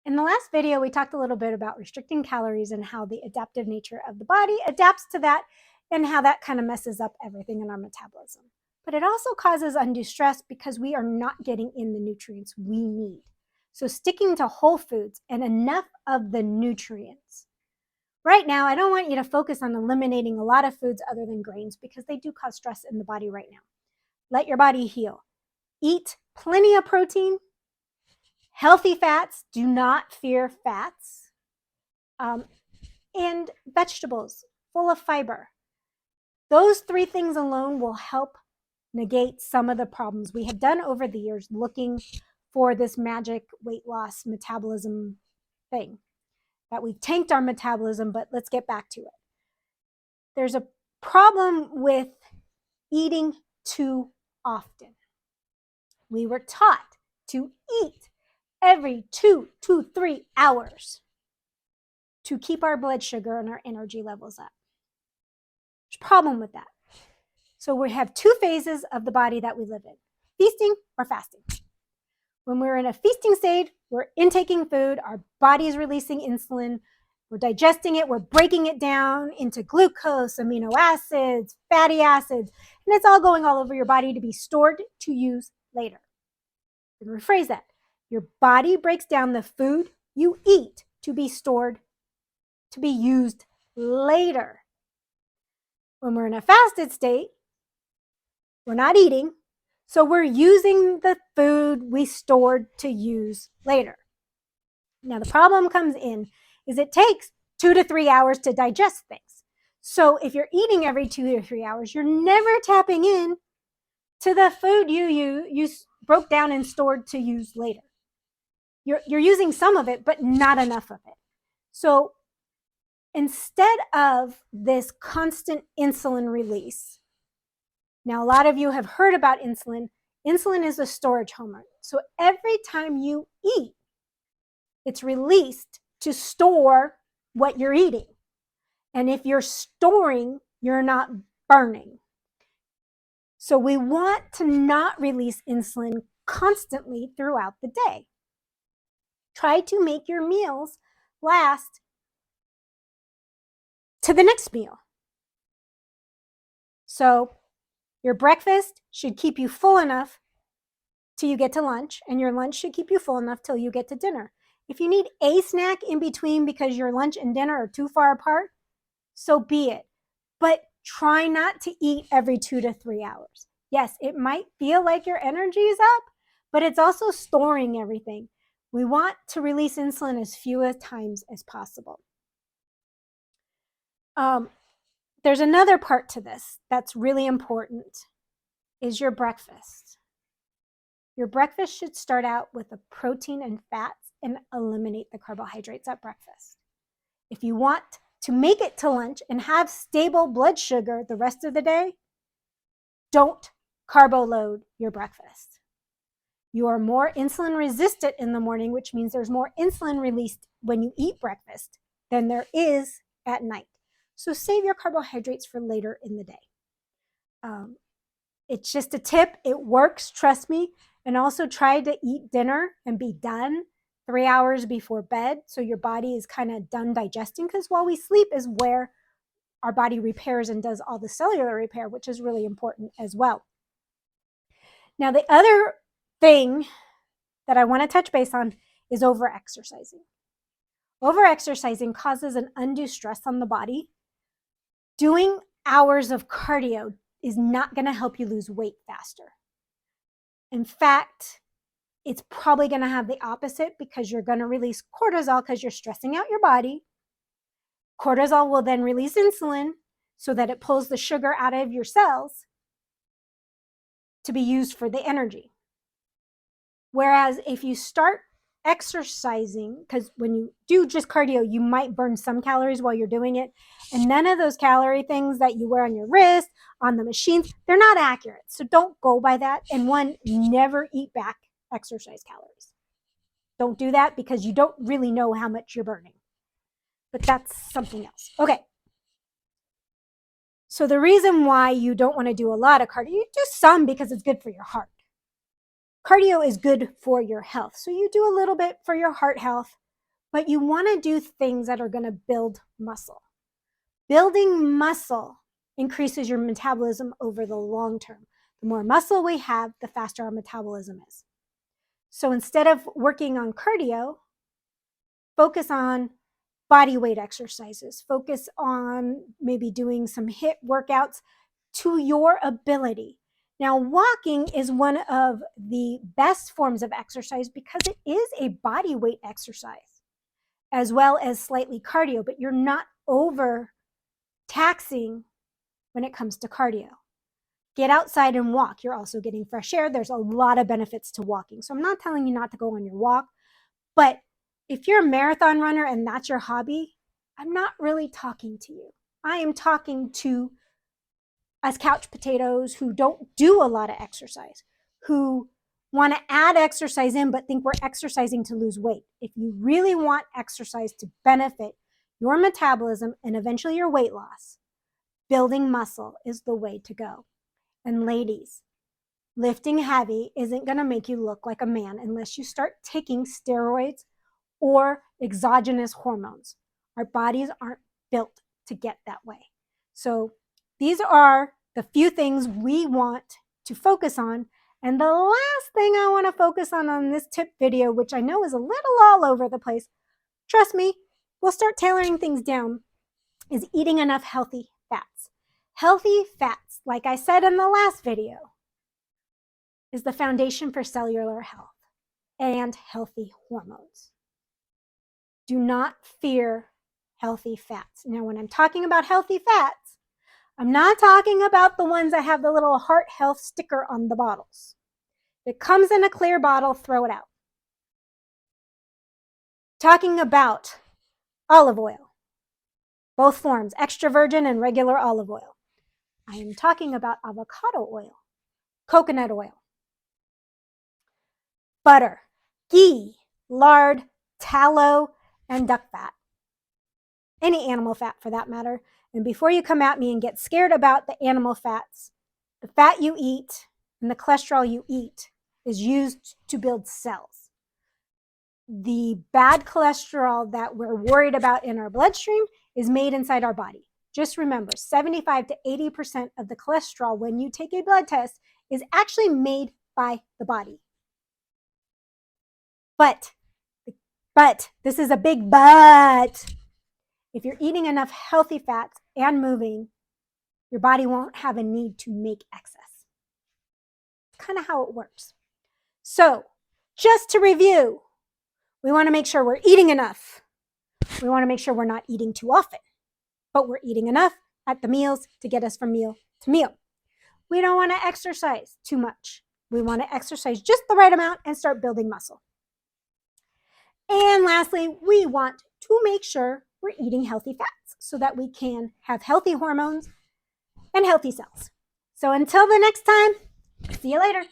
In the last video, we talked a little bit about restricting calories and how the adaptive nature of the body adapts to that and how that kind of messes up everything in our metabolism. But it also causes undue stress because we are not getting in the nutrients we need. So sticking to whole foods and enough of the nutrients. Right now, I don't want you to focus on eliminating a lot of foods other than grains because they do cause stress in the body right now. Let your body heal. Eat plenty of protein, healthy fats, do not fear fats, and vegetables full of fiber. Those three things alone will help negate some of the problems we have done over the years looking for this magic weight loss metabolism thing. That we've tanked our metabolism, but let's get back to it. There's a problem with eating too often. We were taught to eat every 2 to 3 hours to keep our blood sugar and our energy levels up. There's a problem with that. So we have two phases of the body that we live in, feasting or fasting. When we're in a feasting stage, we're intaking food, our body is releasing insulin, we're digesting it, we're breaking it down into glucose, amino acids, fatty acids, and it's all going all over your body to be stored to use later. And rephrase that. Your body breaks down the food you eat to be stored, to be used later. When we're in a fasted state, we're not eating, so we're using the food we stored to use later. Now, the problem comes in is it takes 2 to 3 hours to digest things. So if you're eating every 2 to 3 hours, you're never tapping in to the food you broke down and stored to use later. You're using some of it, but not enough of it. So instead of this constant insulin release, now, a lot of you have heard about insulin. Insulin is a storage hormone. So every time you eat, it's released to store what you're eating. And if you're storing, you're not burning. So we want to not release insulin constantly throughout the day. Try to make your meals last to the next meal. So your breakfast should keep you full enough till you get to lunch, and your lunch should keep you full enough till you get to dinner. If you need a snack in between because your lunch and dinner are too far apart, so be it. But try not to eat every 2 to 3 hours. Yes, it might feel like your energy is up, but it's also storing everything. We want to release insulin as few times as possible. There's another part to this that's really important, is your breakfast. Your breakfast should start out with the protein and fats and eliminate the carbohydrates at breakfast. If you want to make it to lunch and have stable blood sugar the rest of the day, don't carbo load your breakfast. You are more insulin resistant in the morning, which means there's more insulin released when you eat breakfast than there is at night. So save your carbohydrates for later in the day. It's just a tip. It works, trust me. And also try to eat dinner and be done 3 hours before bed so your body is kind of done digesting, because while we sleep is where our body repairs and does all the cellular repair, which is really important as well. Now, the other thing that I want to touch base on is overexercising. Overexercising causes an undue stress on the body. Doing hours of cardio is not going to help you lose weight faster. In fact, it's probably going to have the opposite, because you're going to release cortisol because you're stressing out your body. Cortisol will then release insulin so that it pulls the sugar out of your cells to be used for the energy. Whereas if you start exercising, because when you do just cardio, you might burn some calories while you're doing it, and none of those calorie things that you wear on your wrist, on the machines, they're not accurate. So don't go by that. And one, never eat back exercise calories. Don't do that, because you don't really know how much you're burning. But that's something else. Okay. So the reason why you don't want to do a lot of cardio, you do some because it's good for your heart. Cardio is good for your health. So you do a little bit for your heart health, but you want to do things that are going to build muscle. Building muscle increases your metabolism over the long term. The more muscle we have, the faster our metabolism is. So instead of working on cardio, focus on body weight exercises. Focus on maybe doing some HIIT workouts to your ability. Now, walking is one of the best forms of exercise because it is a body weight exercise as well as slightly cardio, but you're not over taxing when it comes to cardio. Get outside and walk. You're also getting fresh air. There's a lot of benefits to walking. So I'm not telling you not to go on your walk, but if you're a marathon runner and that's your hobby, I'm not really talking to you. I am talking to us couch potatoes who don't do a lot of exercise, who want to add exercise in but think we're exercising to lose weight. If you really want exercise to benefit your metabolism and eventually your weight loss, building muscle is the way to go. And ladies, lifting heavy isn't going to make you look like a man unless you start taking steroids or exogenous hormones. Our bodies aren't built to get that way. So these are the few things we want to focus on. And the last thing I want to focus on this tip video, which I know is a little all over the place, trust me, we'll start tailoring things down, is eating enough healthy fats. Healthy fats, like I said in the last video, is the foundation for cellular health and healthy hormones. Do not fear healthy fats. Now, when I'm talking about healthy fats, I'm not talking about the ones that have the little heart health sticker on the bottles. If it comes in a clear bottle, throw it out. Talking about olive oil, both forms, extra virgin and regular olive oil. I am talking about avocado oil, coconut oil, butter, ghee, lard, tallow, and duck fat. Any animal fat for that matter. And before you come at me and get scared about the animal fats, the fat you eat and the cholesterol you eat is used to build cells. The bad cholesterol that we're worried about in our bloodstream is made inside our body. Just remember, 75 to 80% of the cholesterol when you take a blood test is actually made by the body. But, this is a big but. If you're eating enough healthy fats and moving, your body won't have a need to make excess. It's kind of how it works. So, just to review, we want to make sure we're eating enough. We want to make sure we're not eating too often, but we're eating enough at the meals to get us from meal to meal. We don't want to exercise too much. We want to exercise just the right amount and start building muscle. And lastly, we want to make sure we're eating healthy fats so that we can have healthy hormones and healthy cells. So until the next time, see you later.